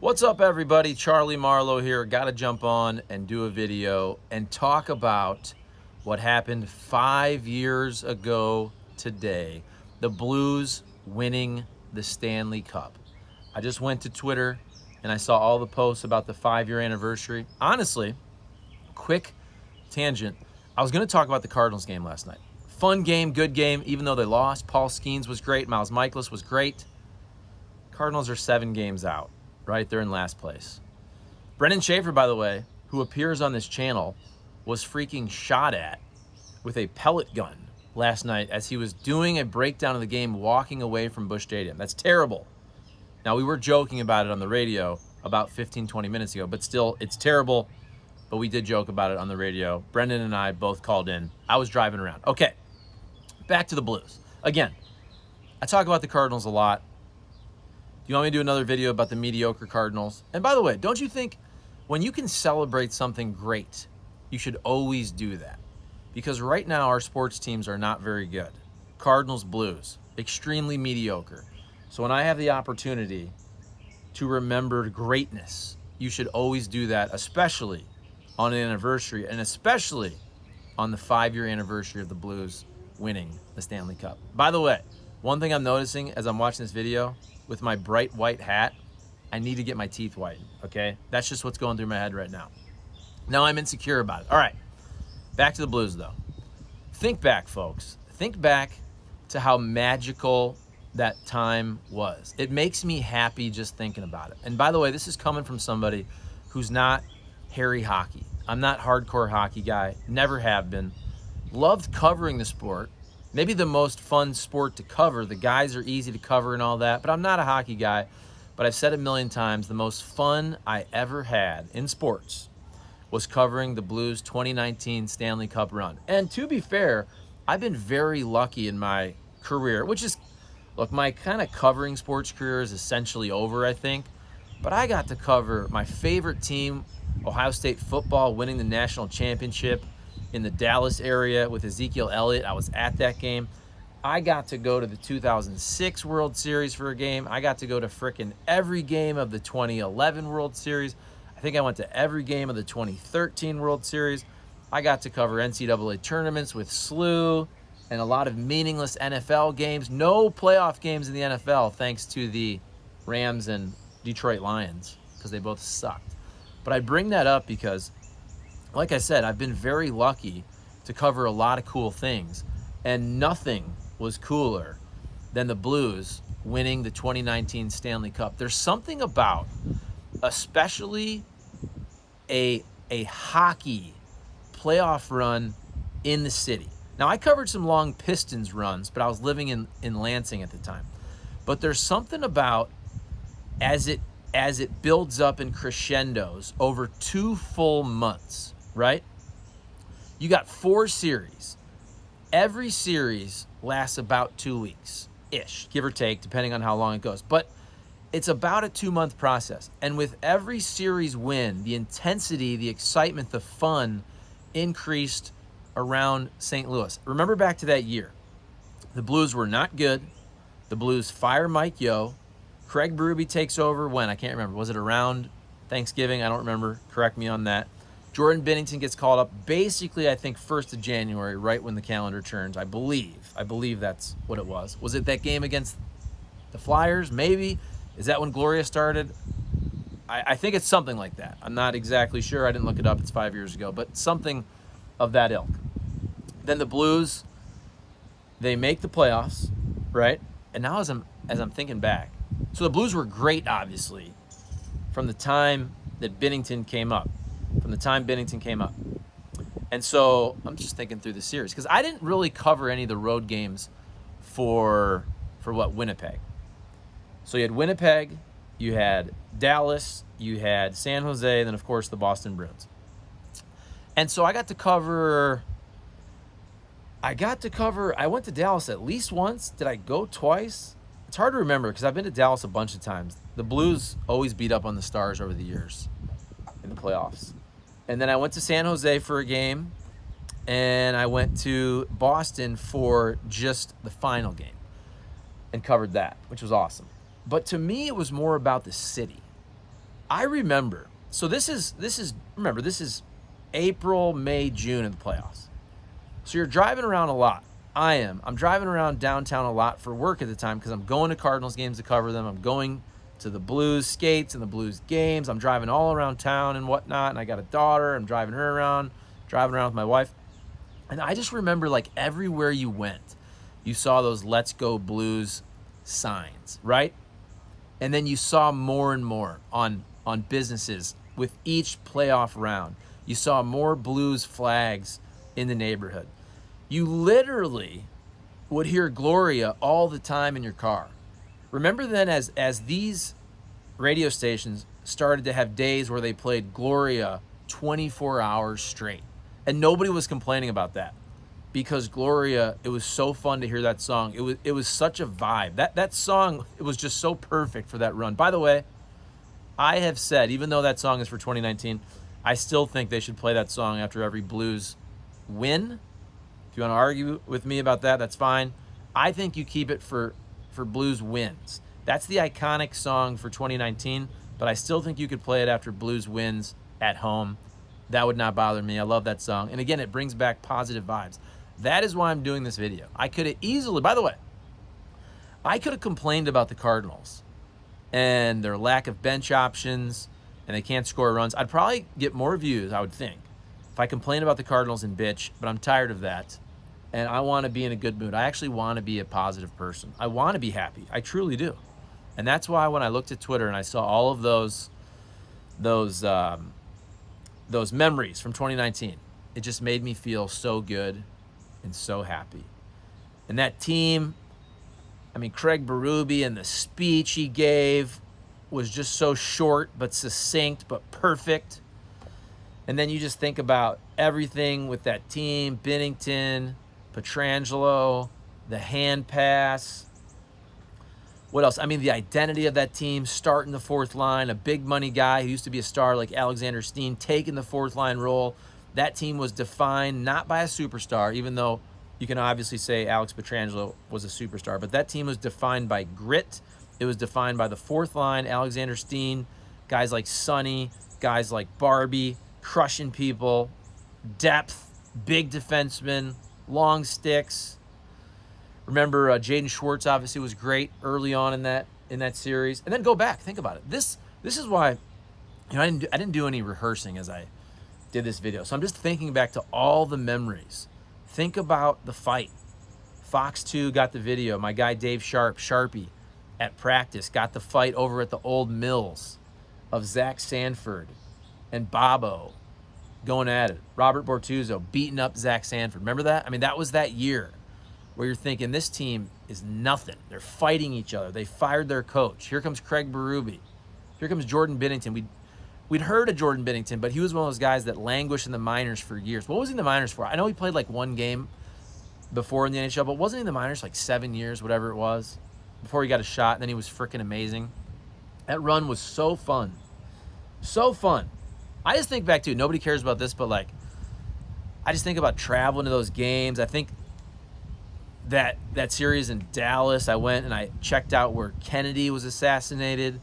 What's up, everybody? Charlie Marlow here. Got to jump on and do a video and talk about what happened 5 years ago today. The Blues winning the Stanley Cup. I just went to Twitter and I saw all the posts about the 5-year anniversary. Honestly, quick tangent. I was going to talk about the Cardinals game last night. Fun game, good game, even though they lost. Paul Skeens was great. Miles Michaelis was great. Cardinals are 7 games out. Right, they're in last place. Brendan Schaefer, by the way, who appears on this channel, was freaking shot at with a pellet gun last night as he was doing a breakdown of the game walking away from Busch Stadium. That's terrible. Now, we were joking about it on the radio about 15, 20 minutes ago, but still, it's terrible. But we did joke about it on the radio. Brendan and I both called in. I was driving around. Okay, back to the Blues. Again, I talk about the Cardinals a lot. You want me to do another video about the mediocre Cardinals? And by the way, don't you think when you can celebrate something great, you should always do that? Because right now our sports teams are not very good. Cardinals, Blues, extremely mediocre. So when I have the opportunity to remember greatness, you should always do that, especially on an anniversary and especially on the 5-year anniversary of the Blues winning the Stanley Cup. By the way, one thing I'm noticing as I'm watching this video, with my bright white hat, I need to get my teeth whitened, okay? That's just what's going through my head right now. Now I'm insecure about it. All right, back to the Blues, though. Think back, folks. Think back to how magical that time was. It makes me happy just thinking about it. And by the way, this is coming from somebody who's not hairy hockey. I'm not hardcore hockey guy, never have been. Loved covering the sport. Maybe the most fun sport to cover. The guys are easy to cover and all that, but I'm not a hockey guy. But I've said it a million times, the most fun I ever had in sports was covering the Blues 2019 Stanley Cup run. And to be fair, I've been very lucky in my career, which is, look, my kind of covering sports career is essentially over, I think. But I got to cover my favorite team, Ohio State football, winning the national championship in the Dallas area with Ezekiel Elliott. I was at that game. I got to go to the 2006 World Series for a game. I got to go to frickin' every game of the 2011 World Series. I think I went to every game of the 2013 World Series. I got to cover NCAA tournaments with SLU and a lot of meaningless NFL games. No playoff games in the NFL thanks to the Rams and Detroit Lions because they both sucked. But I bring that up because, like I said, I've been very lucky to cover a lot of cool things, and nothing was cooler than the Blues winning the 2019 Stanley Cup. There's something about, especially a hockey playoff run in the city. Now, I covered some long Pistons runs, but I was living in Lansing at the time. But there's something about as it builds up in crescendos over 2 full months, right? You got 4 series. Every series lasts about 2 weeks-ish, give or take, depending on how long it goes. But it's about a 2-month process. And with every series win, the intensity, the excitement, the fun increased around St. Louis. Remember back to that year. The Blues were not good. The Blues fire Mike Yeo. Craig Berube takes over when? I can't remember. Was it around Thanksgiving? I don't remember. Correct me on that. Jordan Binnington gets called up basically, I think, 1st of January, right when the calendar turns, I believe. I believe that's what it was. Was it that game against the Flyers? Maybe. Is that when Gloria started? I think it's something like that. I'm not exactly sure. I didn't look it up. It's 5 years ago. But something of that ilk. Then the Blues, they make the playoffs, right? And now as I'm thinking back, so the Blues were great, obviously, from the time that Binnington came up. And so I'm just thinking through the series because I didn't really cover any of the road games for Winnipeg. So you had Winnipeg, you had Dallas, you had San Jose, and then, of course, the Boston Bruins. And so I went to Dallas at least once. Did I go twice? It's hard to remember because I've been to Dallas a bunch of times. The Blues always beat up on the Stars over the years in the playoffs. And then I went to San Jose for a game, and I went to Boston for just the final game and covered that, which was awesome. But to me, it was more about the city. I remember, so this is remember, this is April, May, June in the playoffs. So you're driving around a lot. I'm driving around downtown a lot for work at the time because I'm going to Cardinals games to cover them. I'm going to the Blues skates and the Blues games. I'm driving all around town and whatnot. And I got a daughter. I'm driving her around, driving around with my wife. And I just remember, like, everywhere you went, you saw those Let's Go Blues signs, right? And then you saw more and more on businesses with each playoff round. You saw more Blues flags in the neighborhood. You literally would hear Gloria all the time in your car. Remember then, as these radio stations started to have days where they played Gloria 24 hours straight. And nobody was complaining about that, because Gloria, it was so fun to hear that song. It was such a vibe. That song, it was just so perfect for that run. By the way, I have said, even though that song is for 2019, I still think they should play that song after every Blues win. If you want to argue with me about that, that's fine. I think you keep it for Blues wins. That's the iconic song for 2019, but I still think you could play it after Blues wins at home. That would not bother me. I love that song. And again, it brings back positive vibes. That is why I'm doing this video. I could have easily, by the way, I could have complained about the Cardinals and their lack of bench options, and they can't score runs. I'd probably get more views, I would think, if I complain about the Cardinals and bitch, but I'm tired of that. And I want to be in a good mood. I actually want to be a positive person. I want to be happy. I truly do. And that's why when I looked at Twitter and I saw all of those memories from 2019, it just made me feel so good and so happy. And that team, I mean, Craig Berube and the speech he gave was just so short but succinct but perfect. And then you just think about everything with that team: Binnington, Pietrangelo, the hand pass. What else? I mean, the identity of that team, starting the fourth line, a big money guy who used to be a star like Alexander Steen, taking the fourth line role. That team was defined not by a superstar, even though you can obviously say Alex Pietrangelo was a superstar, but that team was defined by grit. It was defined by the fourth line, Alexander Steen, guys like Sonny, guys like Barbie, crushing people, depth, big defensemen, long sticks. Remember, Jaden Schwartz obviously was great early on in that series. And then go back, think about it. This is why, I didn't do any rehearsing as I did this video. So I'm just thinking back to all the memories. Think about the fight. Fox 2 got the video. My guy Dave Sharpie, at practice, got the fight over at the Old Mills of Zach Sanford and Bobo going at it. Robert Bortuzzo beating up Zach Sanford. Remember that? I mean, that was that year where you're thinking, this team is nothing. They're fighting each other. They fired their coach. Here comes Craig Berube. Here comes Jordan Binnington. We'd heard of Jordan Binnington, but he was one of those guys that languished in the minors for years. What was he in the minors for? I know he played like one game before in the NHL, but wasn't he in the minors like 7 years, whatever it was, before he got a shot, and then he was freaking amazing. That run was so fun. So fun. I just think back to, nobody cares about this, but like, I just think about traveling to those games. I think that series in Dallas, I went and I checked out where Kennedy was assassinated,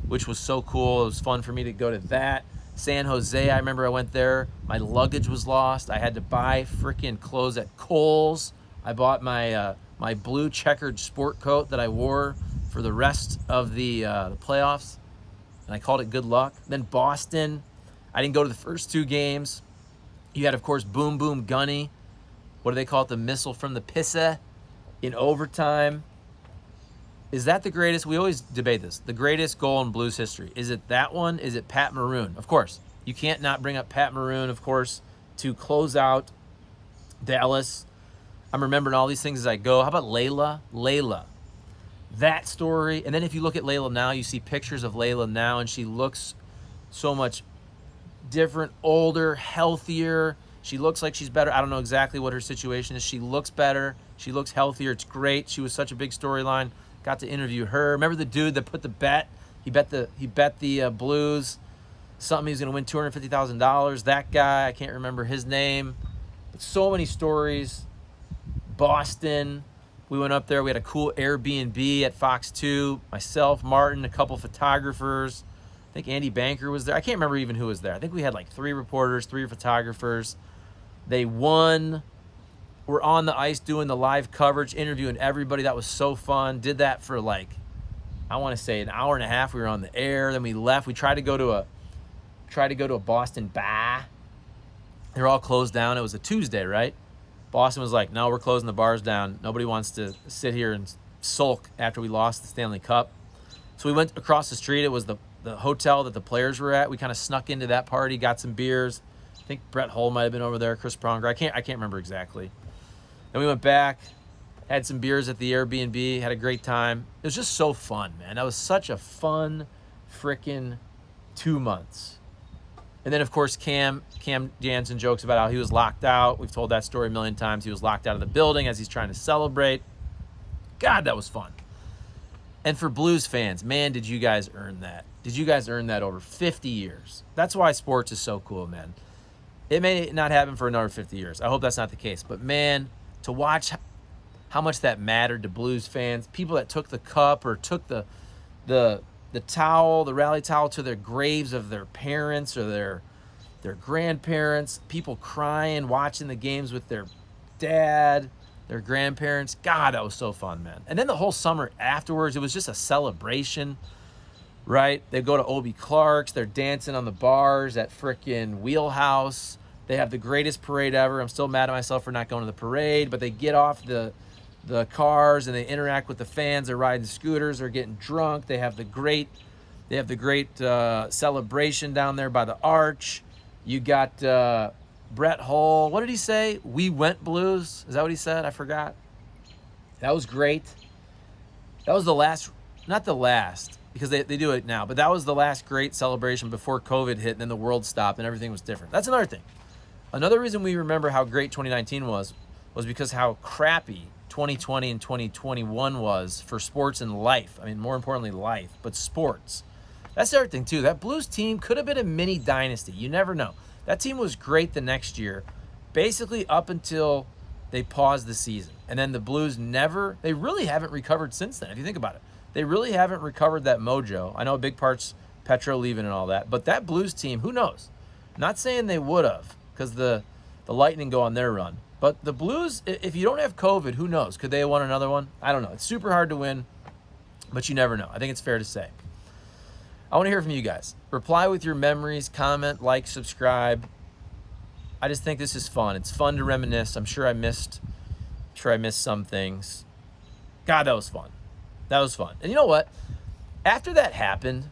which was so cool. It was fun for me to go to that. San Jose, I remember I went there. My luggage was lost. I had to buy freaking clothes at Kohl's. I bought my my blue checkered sport coat that I wore for the rest of the playoffs, and I called it good luck. Then Boston, I didn't go to the first two games. You had, of course, Boom Boom Gunny. What do they call it? The missile from the Pissa in overtime. Is that the greatest? We always debate this. The greatest goal in Blues history. Is it that one? Is it Pat Maroon? Of course. You can't not bring up Pat Maroon, of course, to close out Dallas. I'm remembering all these things as I go. How about Layla? Layla. That story. And then if you look at Layla now, you see pictures of Layla now, and she looks so much different, older, healthier. She looks like she's better. I don't know exactly what her situation is. She looks better. She looks healthier. It's great. She was such a big storyline. Got to interview her. Remember the dude that put the bet? He bet the Blues something, he was going to win $250,000. That guy, I can't remember his name. But so many stories. Boston, we went up there. We had a cool Airbnb at Fox 2. Myself, Martin, a couple photographers. I think Andy Banker was there. I can't remember even who was there. I think we had like 3 reporters, 3 photographers. They won. We're on the ice doing the live coverage, interviewing everybody. That was so fun. Did that for like, I want to say an hour and a half. We were on the air. Then we left. We tried to go to a Boston bar. They're all closed down. It was a Tuesday, right? Boston was like, no, we're closing the bars down. Nobody wants to sit here and sulk after we lost the Stanley Cup. So we went across the street. It was the hotel that the players were at. We kind of snuck into that party, got some beers. I think Brett Hull might have been over there, Chris Pronger. I can't remember exactly. Then we went back, had some beers at the Airbnb, had a great time. It was just so fun, man. That was such a fun freaking 2 months. And then, of course, Cam Jansen jokes about how he was locked out. We've told that story a million times. He was locked out of the building as he's trying to celebrate. God, that was fun. And for Blues fans, man, did you guys earn that. Did you guys earn that over 50 years? That's why sports is so cool, man. It may not happen for another 50 years. I hope that's not the case. But, man, to watch how much that mattered to Blues fans, people that took the cup or took the towel, the rally towel to their graves of their parents or their grandparents, people crying, watching the games with their dad, their grandparents. God, that was so fun, man. And then the whole summer afterwards, it was just a celebration, right? They go to Obie Clark's. They're dancing on the bars at frickin' Wheelhouse. They have the greatest parade ever. I'm still mad at myself for not going to the parade, but they get off the cars and they interact with the fans. They're riding scooters. They're getting drunk. They have the great celebration down there by the arch. You got Brett Hull. What did he say? We went Blues. Is that what he said? I forgot. That was great. That was the last, not the last, because they do it now, but that was the last great celebration before COVID hit and then the world stopped and everything was different. That's another thing. Another reason we remember how great 2019 was because how crappy 2020 and 2021 was for sports and life. I mean, more importantly, life, but sports. That's the other thing, too. That Blues team could have been a mini dynasty. You never know. That team was great the next year, basically up until they paused the season. And then the Blues they really haven't recovered since then, if you think about it. They really haven't recovered that mojo. I know a big part's Petro leaving and all that, but that Blues team, who knows? Not saying they would have, because the Lightning go on their run. But the Blues, if you don't have COVID, who knows? Could they have won another one? I don't know. It's super hard to win, but you never know. I think it's fair to say. I want to hear from you guys. Reply with your memories, comment, like, subscribe. I just think this is fun. It's fun to reminisce. I'm sure I missed some things. God, that was fun. That was fun. And you know what? After that happened,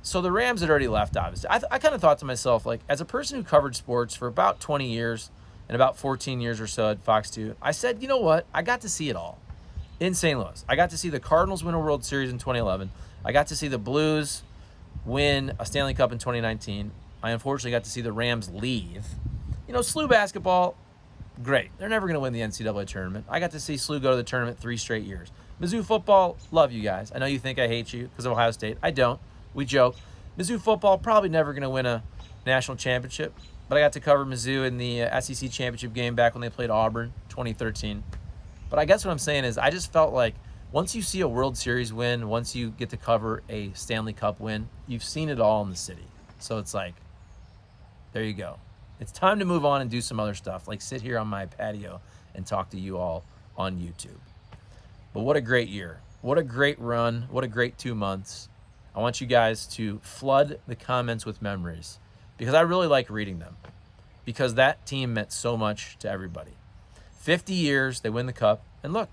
so the Rams had already left, obviously. I kind of thought to myself, like, as a person who covered sports for about 20 years and about 14 years or so at Fox 2, I said, you know what? I got to see it all in St. Louis. I got to see the Cardinals win a World Series in 2011. I got to see the Blues win a Stanley Cup in 2019. I unfortunately got to see the Rams leave. You know, SLU basketball, great. They're never going to win the NCAA tournament. I got to see SLU go to the tournament 3 straight years. Mizzou football, love you guys. I know you think I hate you because of Ohio State. I don't. We joke. Mizzou football, probably never going to win a national championship, but I got to cover Mizzou in the SEC championship game back when they played Auburn, 2013. But I guess what I'm saying is I just felt like once you see a World Series win, once you get to cover a Stanley Cup win, you've seen it all in the city. So it's like, there you go. It's time to move on and do some other stuff, like sit here on my patio and talk to you all on YouTube. But what a great year. What a great run. What a great 2 months. I want you guys to flood the comments with memories because I really like reading them because that team meant so much to everybody. 50 years, they win the cup. And look,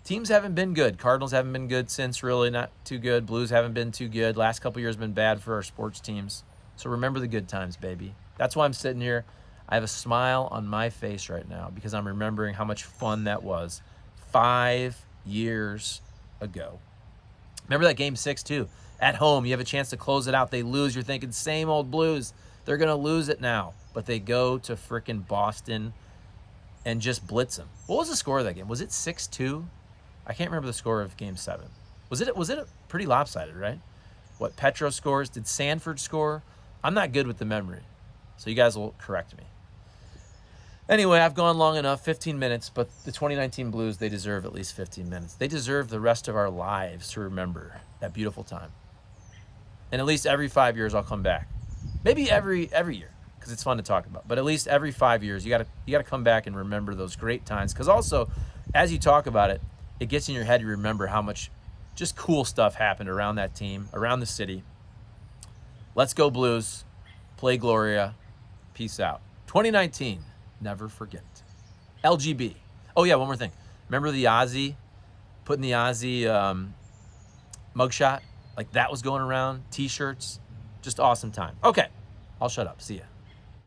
teams haven't been good. Cardinals haven't been good since, really not too good. Blues haven't been too good. Last couple years have been bad for our sports teams. So remember the good times, baby. That's why I'm sitting here. I have a smile on my face right now because I'm remembering how much fun that was 5 years ago. Remember that game 6 too? At home, you have a chance to close it out. They lose. You're thinking, same old Blues. They're going to lose it now. But they go to frickin' Boston and just blitz them. What was the score of that game? Was it 6-2? I can't remember the score of Game 7. Was it pretty lopsided, right? What, Petro scores? Did Sanford score? I'm not good with the memory, so you guys will correct me. Anyway, I've gone long enough, 15 minutes, but the 2019 Blues, they deserve at least 15 minutes. They deserve the rest of our lives to remember that beautiful time. And at least every 5 years I'll come back. Maybe every year, because it's fun to talk about. But at least every 5 years, you gotta come back and remember those great times. Because also, as you talk about it, it gets in your head. You remember how much just cool stuff happened around that team, around the city. Let's go Blues. Play Gloria. Peace out. 2019. Never forget. LGB. Oh yeah, one more thing. Remember the Ozzy, putting the Ozzy mugshot? Like that was going around. T-shirts. Just awesome time. Okay, I'll shut up. See ya.